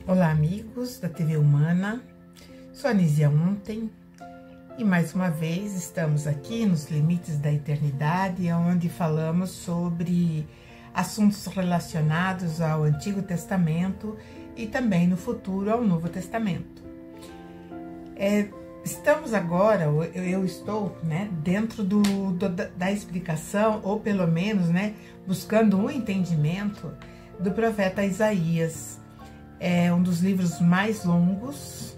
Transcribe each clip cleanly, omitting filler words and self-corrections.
Olá, amigos da TV Humana, sou a Nízia Ontem e mais uma vez estamos aqui nos Limites da Eternidade, onde falamos sobre assuntos relacionados ao Antigo Testamento e também no futuro ao Novo Testamento. Estamos agora, eu estou dentro da explicação, ou pelo menos buscando um entendimento do profeta Isaías. É um dos livros mais longos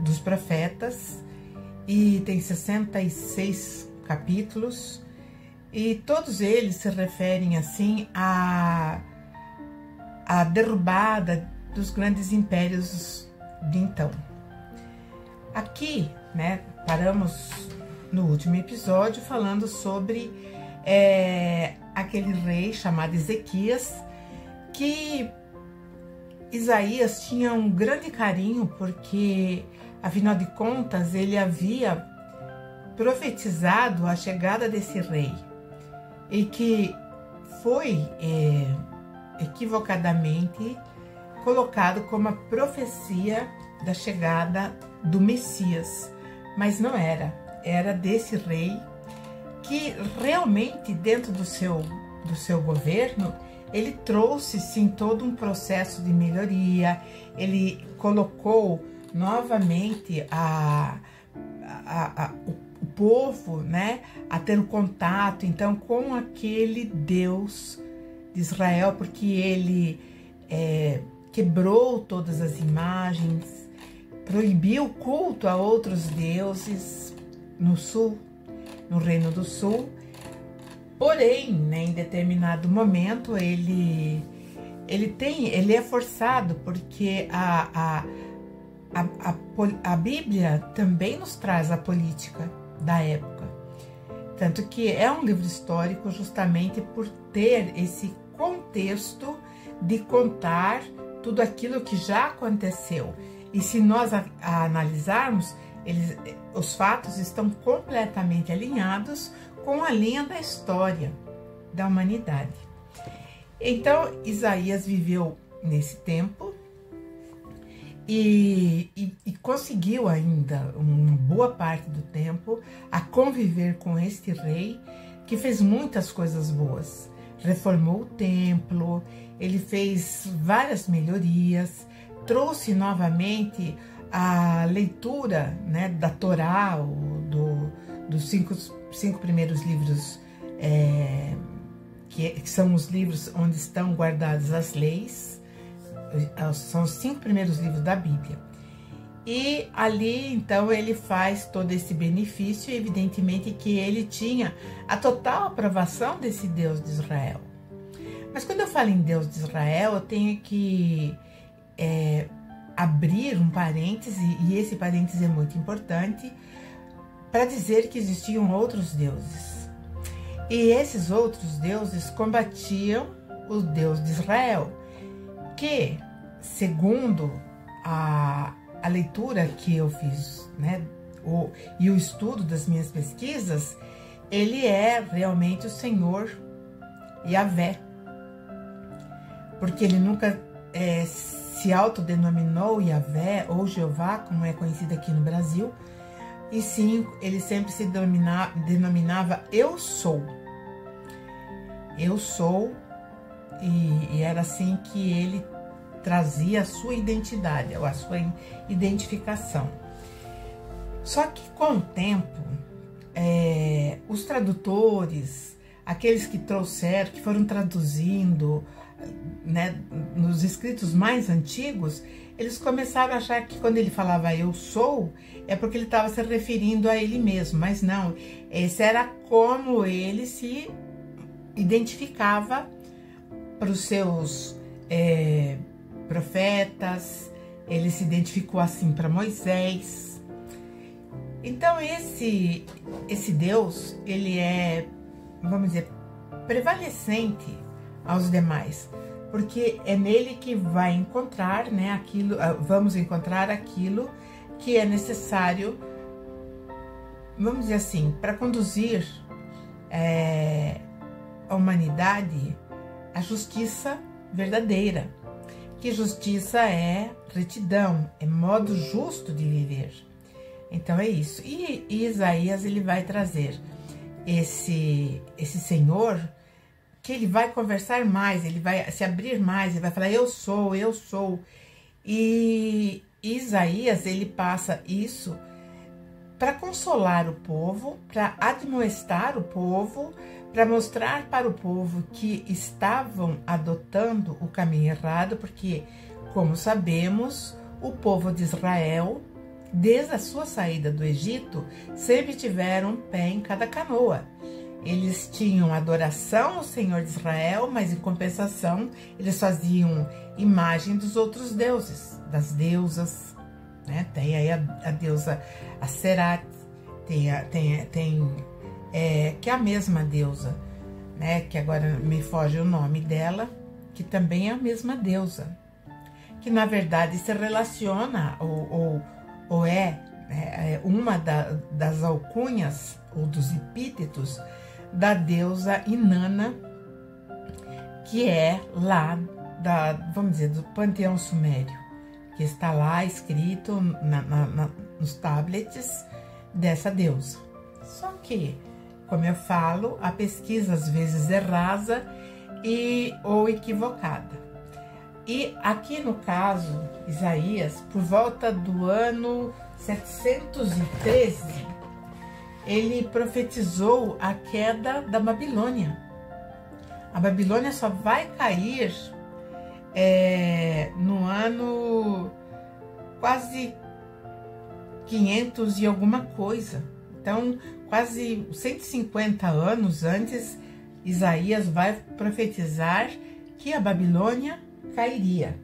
dos profetas e tem 66 capítulos e todos eles se referem assim à derrubada dos grandes impérios de então. Aqui, paramos no último episódio falando sobre aquele rei chamado Ezequias, que Isaías tinha um grande carinho, porque, afinal de contas, ele havia profetizado a chegada desse rei e que foi equivocadamente colocado como a profecia da chegada do Messias, mas não era desse rei que realmente dentro do seu governo ele trouxe sim todo um processo de melhoria, ele colocou novamente o povo a ter um contato então com aquele Deus de Israel, porque ele quebrou todas as imagens, proibiu o culto a outros deuses no sul, no Reino do Sul. Porém, em determinado momento, ele é forçado, porque a Bíblia também nos traz a política da época. Tanto que é um livro histórico justamente por ter esse contexto de contar tudo aquilo que já aconteceu. E se nós analisarmos, os fatos estão completamente alinhados com a linha da história da humanidade. Então, Isaías viveu nesse tempo e conseguiu ainda, uma boa parte do tempo, a conviver com este rei que fez muitas coisas boas. Reformou o templo, ele fez várias melhorias, trouxe novamente a leitura da Torá, dos cinco primeiros livros, que são os livros onde estão guardadas as leis, são os 5 primeiros livros da Bíblia. E ali, então, ele faz todo esse benefício, e evidentemente que ele tinha a total aprovação desse Deus de Israel. Mas quando eu falo em Deus de Israel, eu tenho que abrir um parêntese, e esse parêntese é muito importante, para dizer que existiam outros deuses. E esses outros deuses combatiam o Deus de Israel, que, segundo a leitura que eu fiz, e o estudo das minhas pesquisas, ele é realmente o Senhor Yahvé, porque ele nunca se autodenominou Yahvé ou Jeová, como é conhecido aqui no Brasil, e sim, ele sempre se denominava Eu Sou. Eu Sou, e era assim que ele trazia a sua identidade, a sua identificação. Só que com o tempo, os tradutores, aqueles que foram traduzindo nos escritos mais antigos, eles começaram a achar que quando ele falava eu sou, é porque ele estava se referindo a ele mesmo, mas não, esse era como ele se identificava para os seus profetas, ele se identificou assim para Moisés. Então esse Deus, ele é, vamos dizer, prevalecente aos demais, porque é nele que vai encontrar, vamos encontrar aquilo que é necessário, vamos dizer assim, para conduzir a humanidade à justiça verdadeira, que justiça é retidão, é modo justo de viver. Então é isso. E Isaías, ele vai trazer esse Senhor, que ele vai conversar mais, ele vai se abrir mais, ele vai falar, eu sou. E Isaías, ele passa isso para consolar o povo, para admoestar o povo, para mostrar para o povo que estavam adotando o caminho errado, porque, como sabemos, o povo de Israel, desde a sua saída do Egito, sempre tiveram um pé em cada canoa. Eles tinham adoração ao Senhor de Israel, mas em compensação eles faziam imagem dos outros deuses, das deusas, né? Tem aí a deusa Aserat, que é a mesma deusa, né? Que agora me foge o nome dela, que também é a mesma deusa, que na verdade se relaciona ou é uma das alcunhas ou dos epítetos da deusa Inanna, que é lá vamos dizer, do panteão sumério, que está lá escrito nos tablets dessa deusa. Só que, como eu falo, a pesquisa às vezes é rasa ou equivocada. E aqui no caso, Isaías, por volta do ano 713, ele profetizou a queda da Babilônia. A Babilônia só vai cair no ano quase 500 e alguma coisa. Então, quase 150 anos antes, Isaías vai profetizar que a Babilônia cairia.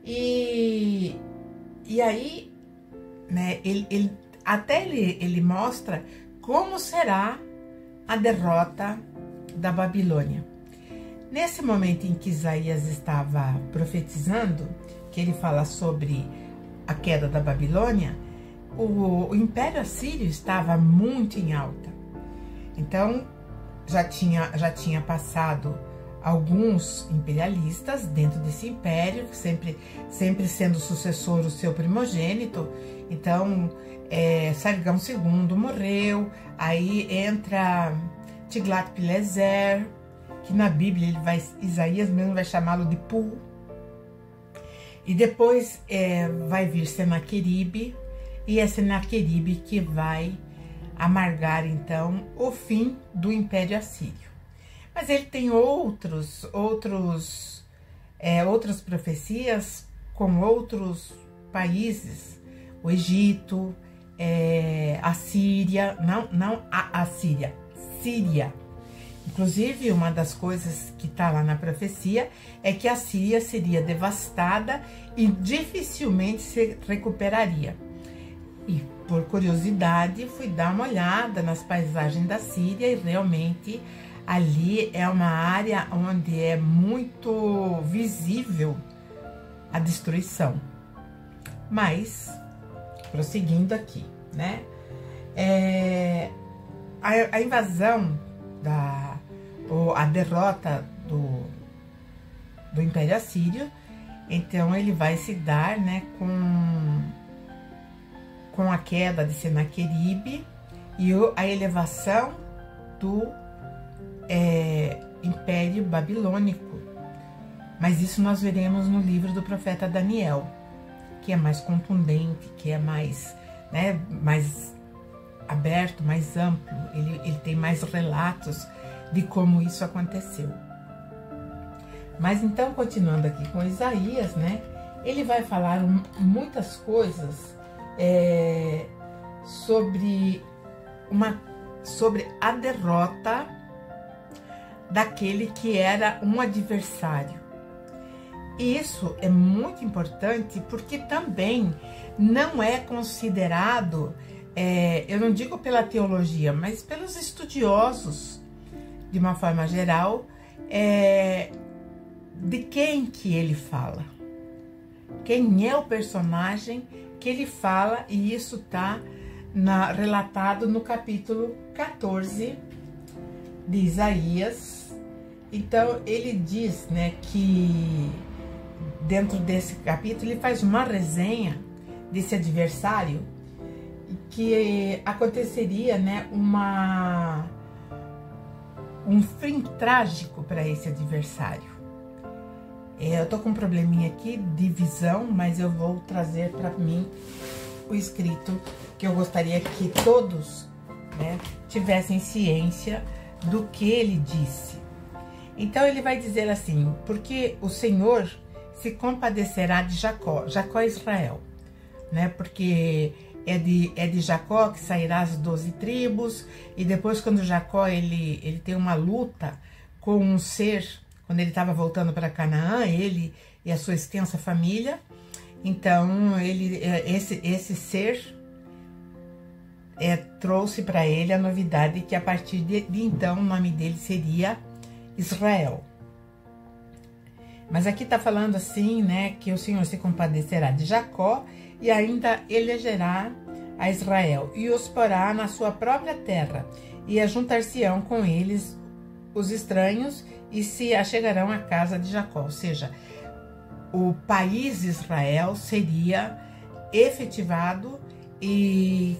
E aí, né, ele mostra como será a derrota da Babilônia. Nesse momento em que Isaías estava profetizando, que ele fala sobre a queda da Babilônia, o Império Assírio estava muito em alta. Então, já tinha passado alguns imperialistas dentro desse império, sempre sendo sucessor o seu primogênito. Então, Sargão II morreu, aí entra Tiglat-Pileser, que na Bíblia Isaías mesmo vai chamá-lo de Pul. E depois vai vir Senaqueribe, e é Senaqueribe que vai amargar então o fim do Império Assírio. Mas ele tem outras profecias com outros países, o Egito, a Síria, não a Síria, Síria. Inclusive, uma das coisas que está lá na profecia é que a Síria seria devastada e dificilmente se recuperaria. E, por curiosidade, fui dar uma olhada nas paisagens da Síria e realmente ali é uma área onde é muito visível a destruição. Mas, prosseguindo aqui, né? A invasão ou a derrota do Império Assírio, então ele vai se dar, né, com a queda de Senaqueribe e a elevação do Império Babilônico. Mas isso nós veremos no livro do profeta Daniel, que é mais contundente, que é mais, né, mais aberto, mais amplo. Ele tem mais relatos de como isso aconteceu. Mas então, continuando aqui com Isaías, né, ele vai falar muitas coisas sobre a derrota daquele que era um adversário. E isso é muito importante porque também não é considerado, eu não digo pela teologia, mas pelos estudiosos, de uma forma geral, de quem que ele fala. Quem é o personagem que ele fala, e isso está relatado no capítulo 14 de Isaías. Então, ele diz, né, que dentro desse capítulo, ele faz uma resenha desse adversário que aconteceria, né, um fim trágico para esse adversário. Eu tô com um probleminha aqui de visão, mas eu vou trazer para mim o escrito que eu gostaria que todos, né, tivessem ciência do que ele disse. Então ele vai dizer assim: porque o Senhor se compadecerá de Jacó. Jacó é Israel, né? Porque é de Jacó que sairá as 12 tribos. E depois, quando Jacó ele tem uma luta com um ser, quando ele estava voltando para Canaã, ele e a sua extensa família, então esse ser trouxe para ele a novidade que a partir de então o nome dele seria Israel. Mas aqui está falando assim, né, que o Senhor se compadecerá de Jacó e ainda elegerá a Israel e os porá na sua própria terra, e ajuntar-se-ão com eles os estranhos e se achegarão à casa de Jacó. Ou seja, o país Israel seria efetivado e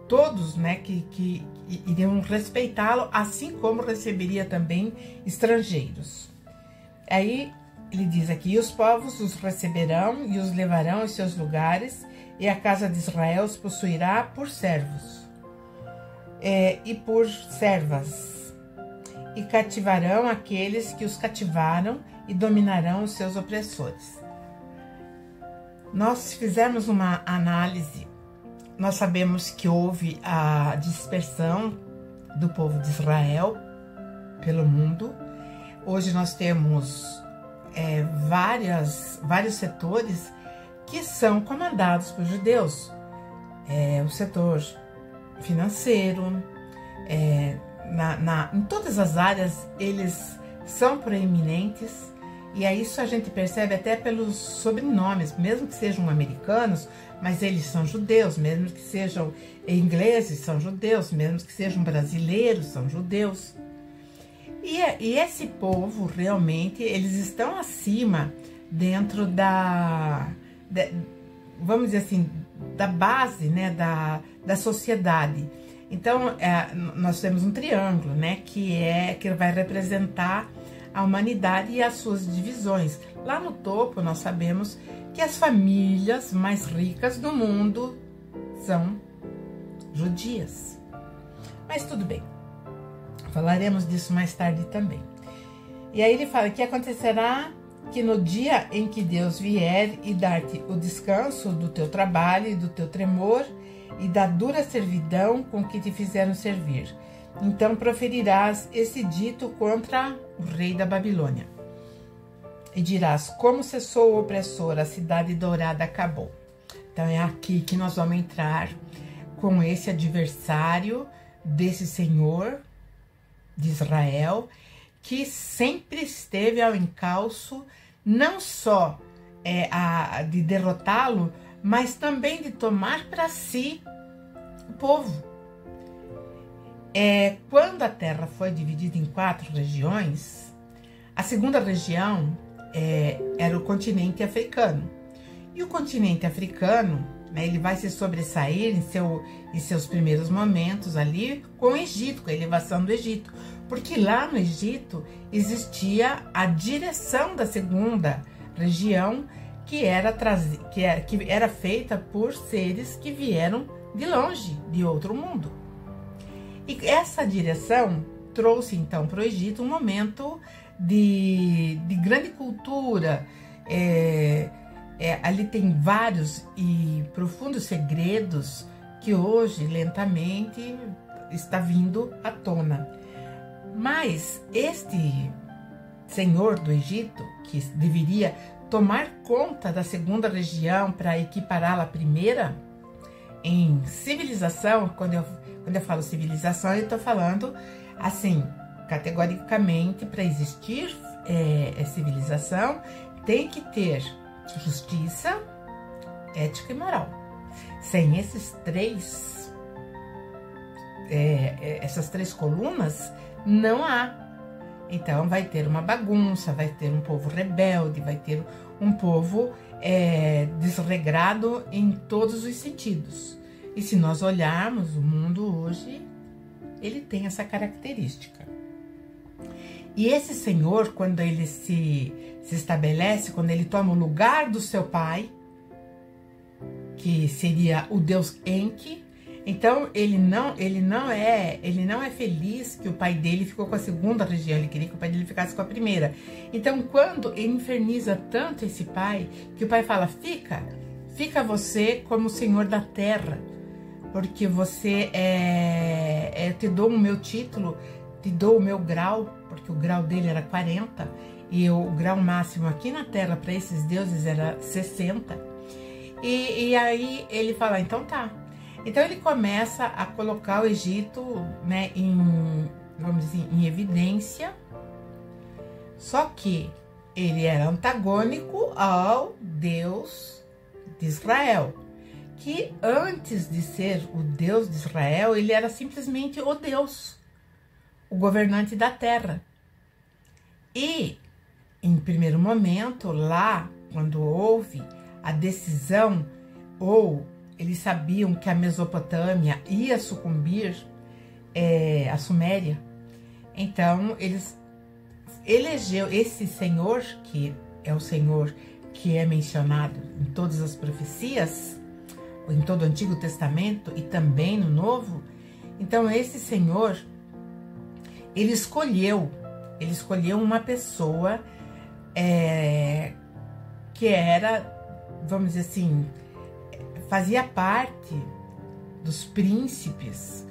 todos, né, que iriam respeitá-lo, assim como receberia também estrangeiros. Aí ele diz aqui: e os povos os receberão e os levarão aos seus lugares, e a casa de Israel os possuirá por servos e por servas, e cativarão aqueles que os cativaram e dominarão os seus opressores. Nós fizemos uma análise. Nós sabemos que houve a dispersão do povo de Israel pelo mundo. Hoje nós temos vários setores que são comandados por judeus. O setor financeiro, em todas as áreas eles são proeminentes. E aí isso a gente percebe até pelos sobrenomes, mesmo que sejam americanos, mas eles são judeus, mesmo que sejam ingleses, são judeus, mesmo que sejam brasileiros, são judeus. E esse povo, realmente, eles estão acima dentro vamos dizer assim, da base, né, da sociedade. Então, nós temos um triângulo, né, que vai representar a humanidade e as suas divisões. Lá no topo, nós sabemos que as famílias mais ricas do mundo são judias. Mas tudo bem, falaremos disso mais tarde também. E aí ele fala que acontecerá que no dia em que Deus vier e dar-te o descanso do teu trabalho e do teu tremor e da dura servidão com que te fizeram servir, então proferirás esse dito contra o rei da Babilônia. E dirás: como cessou o opressor, a cidade dourada acabou. Então é aqui que nós vamos entrar com esse adversário desse Senhor de Israel, que sempre esteve ao encalço, não só de derrotá-lo, mas também de tomar para si o povo. Quando a terra foi dividida em 4 regiões, a segunda região era o continente africano. E o continente africano, né, ele vai se sobressair em seus primeiros momentos ali com o Egito, com a elevação do Egito. Porque lá no Egito existia a direção da segunda região, que era feita por seres que vieram de longe, de outro mundo. E essa direção trouxe então para o Egito um momento de grande cultura. Ali tem vários e profundos segredos que hoje lentamente está vindo à tona. Mas este senhor do Egito, que deveria tomar conta da segunda região para equipará-la à primeira em civilização, quando eu falo civilização, eu estou falando assim, categoricamente, para existir civilização, tem que ter justiça, ética e moral. Sem essas três colunas, não há. Então vai ter uma bagunça, vai ter um povo rebelde, vai ter um povo desregrado em todos os sentidos. E se nós olharmos o mundo hoje, ele tem essa característica. E esse Senhor, quando ele se estabelece, quando ele toma o lugar do seu pai, que seria o Deus Enki, então ele não é feliz que o pai dele ficou com a segunda região, ele queria que o pai dele ficasse com a primeira. Então quando ele inferniza tanto esse pai, que o pai fala, fica você como Senhor da terra, porque você eu te dou o meu título, te dou o meu grau, porque o grau dele era 40, e o grau máximo aqui na terra para esses deuses era 60. E aí ele fala, então tá. Então ele começa a colocar o Egito, né, vamos dizer, em evidência. Só que ele era antagônico ao Deus de Israel, que antes de ser o Deus de Israel, ele era simplesmente o Deus, o governante da terra. E em primeiro momento, lá, quando houve a decisão, ou eles sabiam que a Mesopotâmia ia sucumbir à Suméria, então eles elegeu esse Senhor, que é o Senhor que é mencionado em todas as profecias, em todo o Antigo Testamento e também no Novo. Então esse Senhor, ele escolheu uma pessoa que era, vamos dizer assim, fazia parte dos príncipes.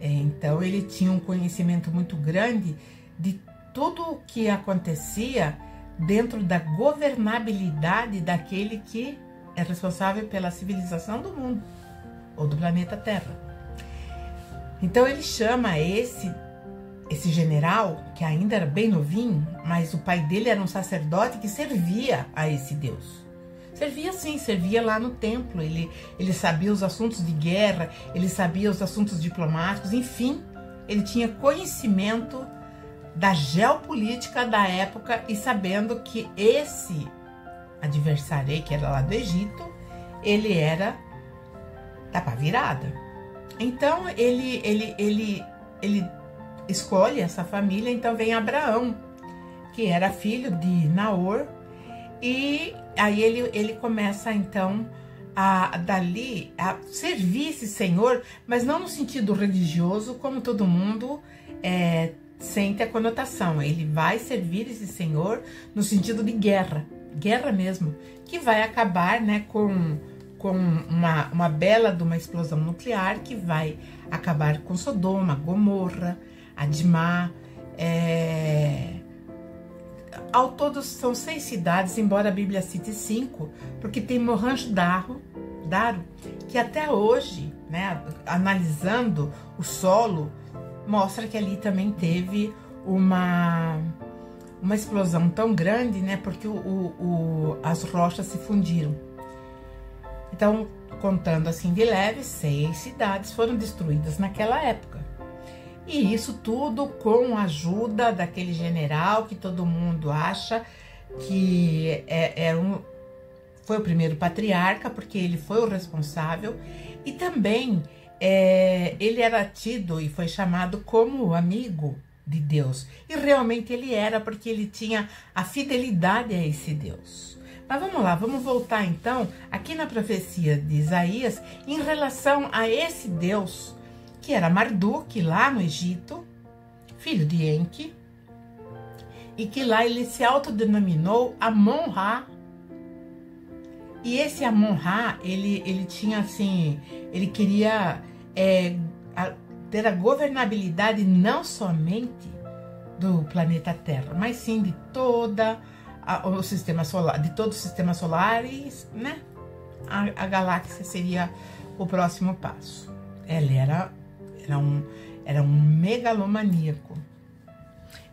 Então ele tinha um conhecimento muito grande de tudo o que acontecia dentro da governabilidade daquele que é responsável pela civilização do mundo, ou do planeta Terra. Então ele chama esse general, que ainda era bem novinho, mas o pai dele era um sacerdote que servia a esse Deus. Servia sim, servia lá no templo, ele sabia os assuntos de guerra, ele sabia os assuntos diplomáticos, enfim, ele tinha conhecimento da geopolítica da época, e sabendo que esse adversário, que era lá do Egito, ele era da pá virada. Então ele escolhe essa família. Então vem Abraão, que era filho de Naor, e aí ele começa então dali a servir esse Senhor, mas não no sentido religioso, como todo mundo sente a conotação. Ele vai servir esse Senhor no sentido de guerra mesmo, que vai acabar, né, com uma bela de uma explosão nuclear, que vai acabar com Sodoma, Gomorra, Admá. Ao todo são 6 cidades, embora a Bíblia cite 5, porque tem Mohenjo-Daro, que até hoje, né, analisando o solo, mostra que ali também teve uma explosão tão grande, né, porque as rochas se fundiram. Então, contando assim de leve, 6 cidades foram destruídas naquela época. E isso tudo com a ajuda daquele general que todo mundo acha que foi o primeiro patriarca, porque ele foi o responsável. E também ele era tido e foi chamado como amigo de Deus. E realmente ele era, porque ele tinha a fidelidade a esse Deus. Mas vamos lá, vamos voltar então aqui na profecia de Isaías em relação a esse Deus, que era Marduk, lá no Egito, filho de Enki, e que lá ele se autodenominou Amon-Ra. E esse Amon-Ra, ele tinha assim, ele queria ter a governabilidade não somente do planeta Terra, mas sim de toda o sistema solar, de todo o sistema solar, e, né, a galáxia seria o próximo passo. Ele era um megalomaníaco.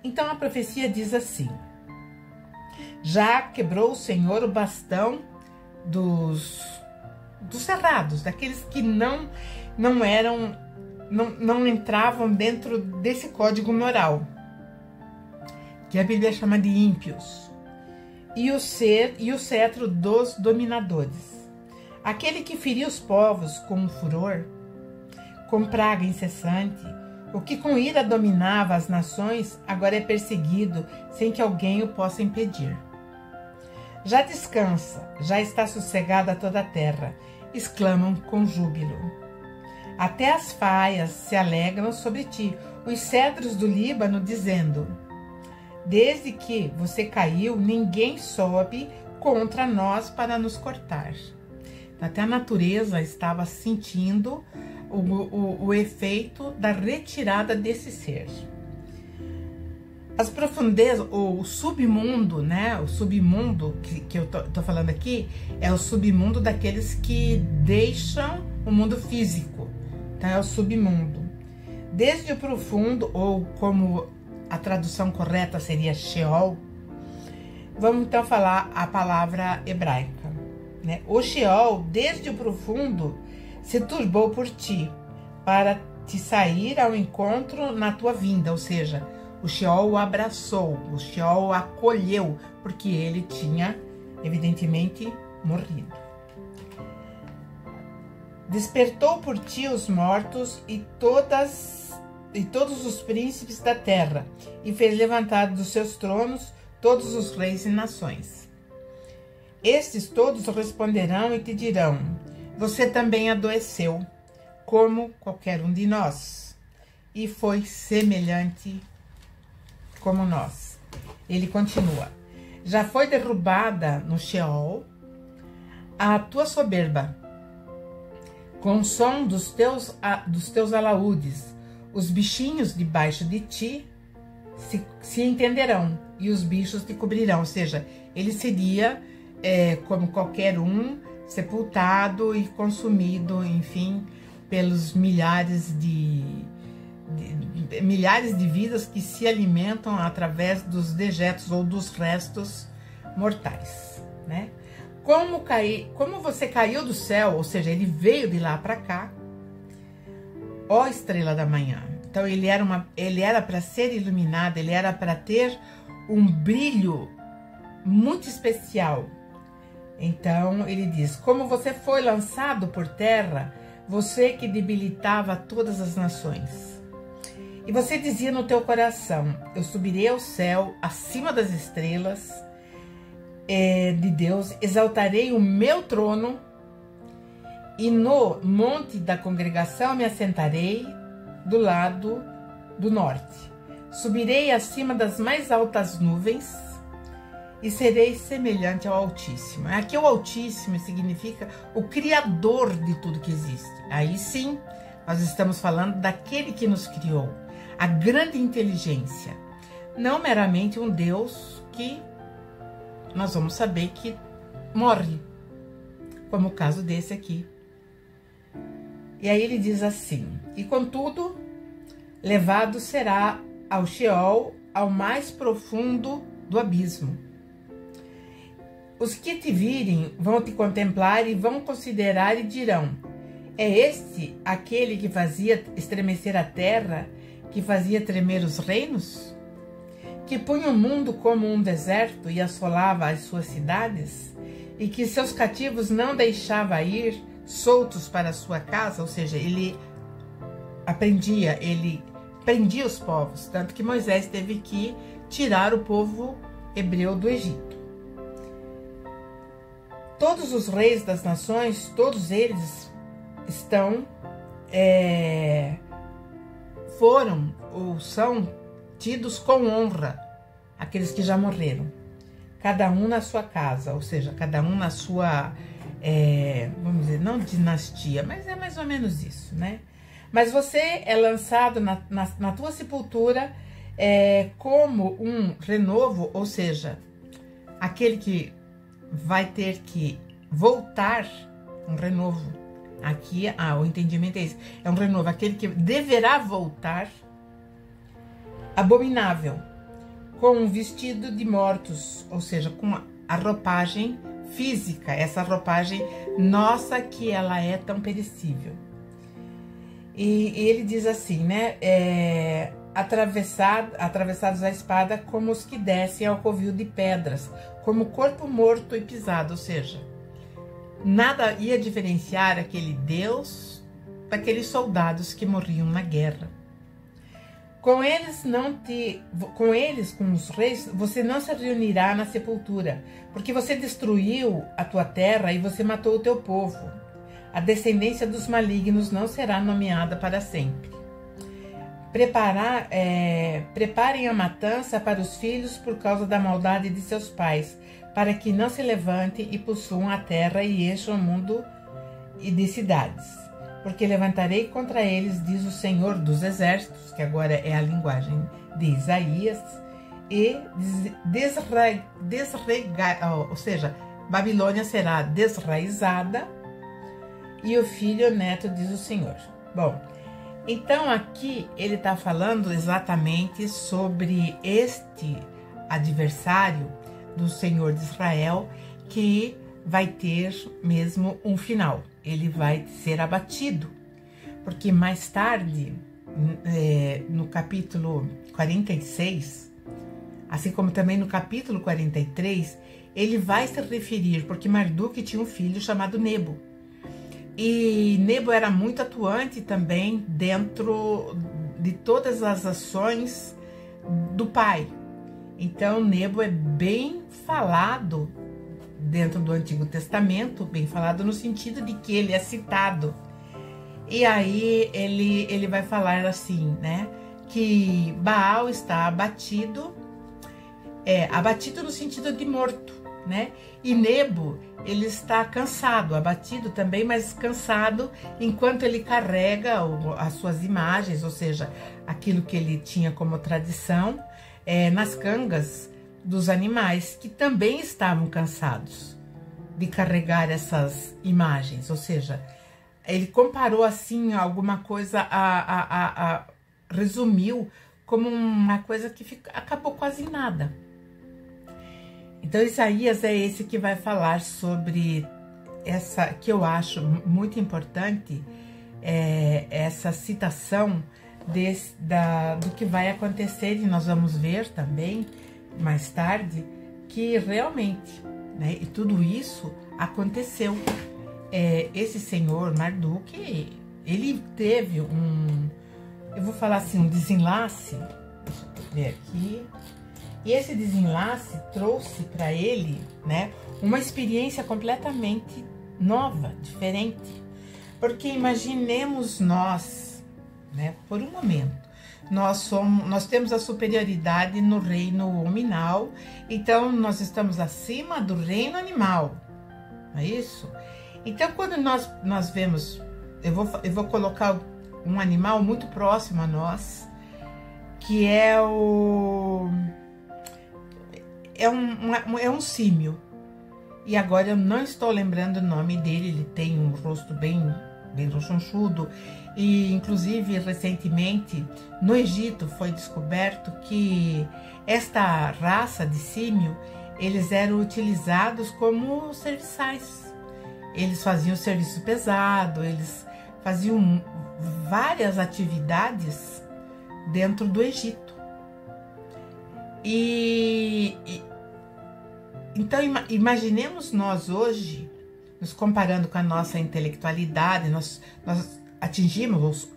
Então a profecia diz assim: já quebrou o Senhor o bastão dos cerrados, daqueles que não entravam dentro desse código moral. que a Bíblia chama de ímpios, e o cetro dos dominadores. Aquele que feriu os povos com um furor, com praga incessante, o que com ira dominava as nações, agora é perseguido sem que alguém o possa impedir. Já descansa, já está sossegada toda a terra, exclamam com júbilo. Até as faias se alegram sobre ti, os cedros do Líbano, dizendo: desde que você caiu, ninguém sobe contra nós para nos cortar. Até a natureza estava sentindo o efeito da retirada desse ser. As profundezas, o submundo, né? O submundo que eu tô falando aqui é o submundo daqueles que deixam o mundo físico. Então é o submundo. Desde o profundo, ou como a tradução correta seria Sheol, vamos então falar a palavra hebraica, né? O Sheol, desde o profundo, se turbou por ti, para te sair ao encontro na tua vinda, ou seja, o Sheol o abraçou, o Sheol o acolheu, porque ele tinha, evidentemente, morrido. Despertou por ti os mortos e todos os príncipes da terra, e fez levantar dos seus tronos todos os reis e nações. Estes todos responderão e te dirão: você também adoeceu, como qualquer um de nós, e foi semelhante como nós. Ele continua: já foi derrubada no Sheol a tua soberba, com o som dos teus alaúdes. Os bichinhos debaixo de ti se entenderão, e os bichos te cobrirão. Ou seja, ele seria como qualquer um, sepultado e consumido, enfim, pelos milhares de vidas que se alimentam através dos dejetos ou dos restos mortais, né? Como você caiu do céu, ou seja, ele veio de lá para cá, ó estrela da manhã. Então ele era para ser iluminado, ele era para ter um brilho muito especial. Então ele diz: como você foi lançado por terra, você que debilitava todas as nações. E você dizia no teu coração: eu subirei ao céu, acima das estrelas de Deus, exaltarei o meu trono, e no monte da congregação me assentarei do lado do norte. Subirei acima das mais altas nuvens e serei semelhante ao Altíssimo. Aqui o Altíssimo significa o Criador de tudo que existe. Aí sim, nós estamos falando daquele que nos criou, a grande inteligência. Não meramente um Deus que nós vamos saber que morre, como o caso desse aqui. E aí ele diz assim: e contudo, levado será ao Sheol, ao mais profundo do abismo. Os que te virem vão te contemplar e vão considerar e dirão: é este aquele que fazia estremecer a terra, que fazia tremer os reinos? Que punha o mundo como um deserto e assolava as suas cidades? E que seus cativos não deixava ir soltos para a sua casa? Ou seja, ele prendia os povos, tanto que Moisés teve que tirar o povo hebreu do Egito. Todos os reis das nações, todos eles foram ou são tidos com honra, aqueles que já morreram, cada um na sua casa, ou seja, cada um na sua, vamos dizer, não dinastia, mas é mais ou menos isso, né? Mas você é lançado na tua sepultura como um renovo, ou seja, aquele que vai ter que voltar, um renovo. Aqui, o entendimento é esse, é um renovo, aquele que deverá voltar, abominável, com um vestido de mortos, ou seja, com a roupagem física, essa roupagem nossa que ela é tão perecível. E ele diz assim, né? atravessados à espada como os que descem ao covil de pedras, como corpo morto e pisado, ou seja, nada ia diferenciar aquele Deus daqueles soldados que morriam na guerra. Com os reis, você não se reunirá na sepultura, porque você destruiu a tua terra e você matou o teu povo. A descendência dos malignos não será nomeada para sempre. Preparem a matança para os filhos por causa da maldade de seus pais, para que não se levantem e possuam a terra e encham o mundo de cidades. Porque levantarei contra eles, diz o Senhor dos Exércitos, que agora é a linguagem de Isaías, e ou seja, Babilônia será desraizada, e o filho e o neto, diz o Senhor. Bom, então aqui ele está falando exatamente sobre este adversário do Senhor de Israel, que vai ter mesmo um final. Ele vai ser abatido, porque mais tarde, no capítulo 46, assim como também no capítulo 43, ele vai se referir, porque Marduk tinha um filho chamado Nebo, e Nebo era muito atuante também dentro de todas as ações do pai. Então Nebo é bem falado dentro do Antigo Testamento, bem falado no sentido de que ele é citado. E aí ele vai falar assim, né, que Baal está abatido, abatido no sentido de morto, né? E Nebo, ele está cansado, abatido também, mas cansado, enquanto ele carrega as suas imagens, ou seja, aquilo que ele tinha como tradição, nas cangas dos animais, que também estavam cansados de carregar essas imagens. Ou seja, ele comparou assim alguma coisa, resumiu como uma coisa que acabou quase em nada. Então Isaías é esse que vai falar sobre essa, que eu acho muito importante, essa citação do que vai acontecer, e nós vamos ver também mais tarde que realmente, né, e tudo isso aconteceu. Esse senhor Marduk, ele teve eu vou falar assim, um desenlace, deixa eu ver aqui, e esse desenlace trouxe para ele, né, uma experiência completamente nova, diferente, porque imaginemos nós, né, por um momento, nós temos a superioridade no reino hominal, então nós estamos acima do reino animal, não é isso? Então quando nós vemos, eu vou colocar um animal muito próximo a nós, que é um símio, e agora eu não estou lembrando o nome dele. Ele tem um rosto bem rechonchudo, e inclusive recentemente no Egito foi descoberto que esta raça de símio, eles eram utilizados como serviçais. Eles faziam serviço pesado, eles faziam várias atividades dentro do Egito. Então imaginemos nós hoje, nos comparando com a nossa intelectualidade, nós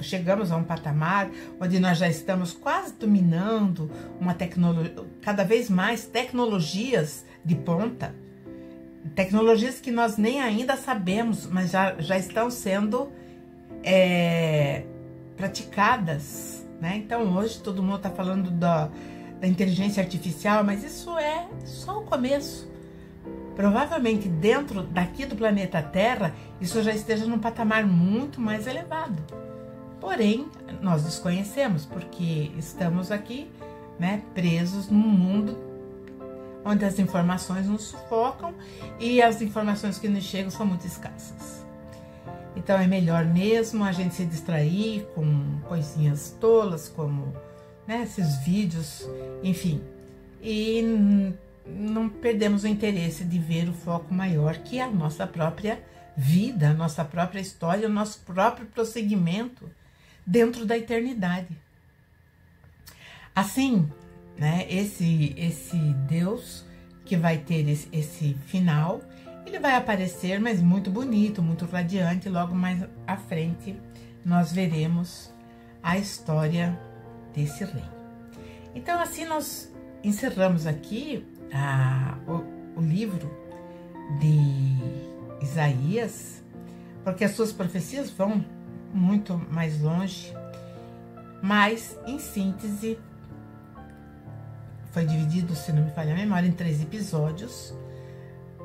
chegamos a um patamar onde nós já estamos quase dominando uma tecnologia, cada vez mais tecnologias de ponta, tecnologias que nós nem ainda sabemos, mas já estão sendo praticadas, né? Então hoje todo mundo está falando da inteligência artificial, mas isso é só o começo. Provavelmente dentro daqui do planeta Terra, isso já esteja num patamar muito mais elevado. Porém, nós desconhecemos, porque estamos aqui, né, presos num mundo onde as informações nos sufocam e as informações que nos chegam são muito escassas. Então é melhor mesmo a gente se distrair com coisinhas tolas, como, né, esses vídeos, enfim, e não perdemos o interesse de ver o foco maior, que é a nossa própria vida, a nossa própria história, o nosso próprio prosseguimento dentro da eternidade. Assim, né, esse Deus que vai ter esse final, ele vai aparecer, mas muito bonito, muito radiante. Logo mais à frente, nós veremos a história desse rei. Então, assim, nós encerramos aqui o livro de Isaías, porque as suas profecias vão muito mais longe, mas, em síntese, foi dividido, se não me falha a memória, em 3 episódios,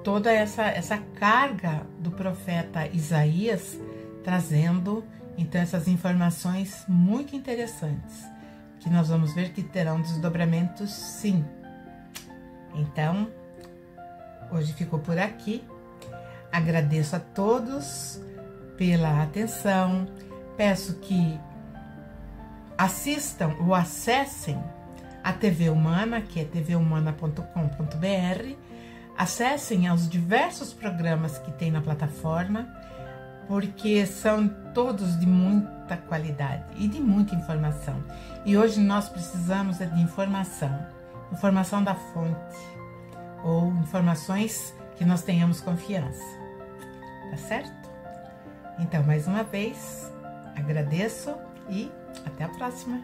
toda essa carga do profeta Isaías, trazendo, então, essas informações muito interessantes, que nós vamos ver que terão desdobramentos, sim. Então, hoje ficou por aqui. Agradeço a todos pela atenção. Peço que assistam ou acessem a TV Humana, que é tvhumana.com.br. Acessem aos diversos programas que tem na plataforma, porque são todos de muita qualidade e de muita informação. E hoje nós precisamos de informação da fonte, ou informações que nós tenhamos confiança. Tá certo? Então, mais uma vez, agradeço e até a próxima!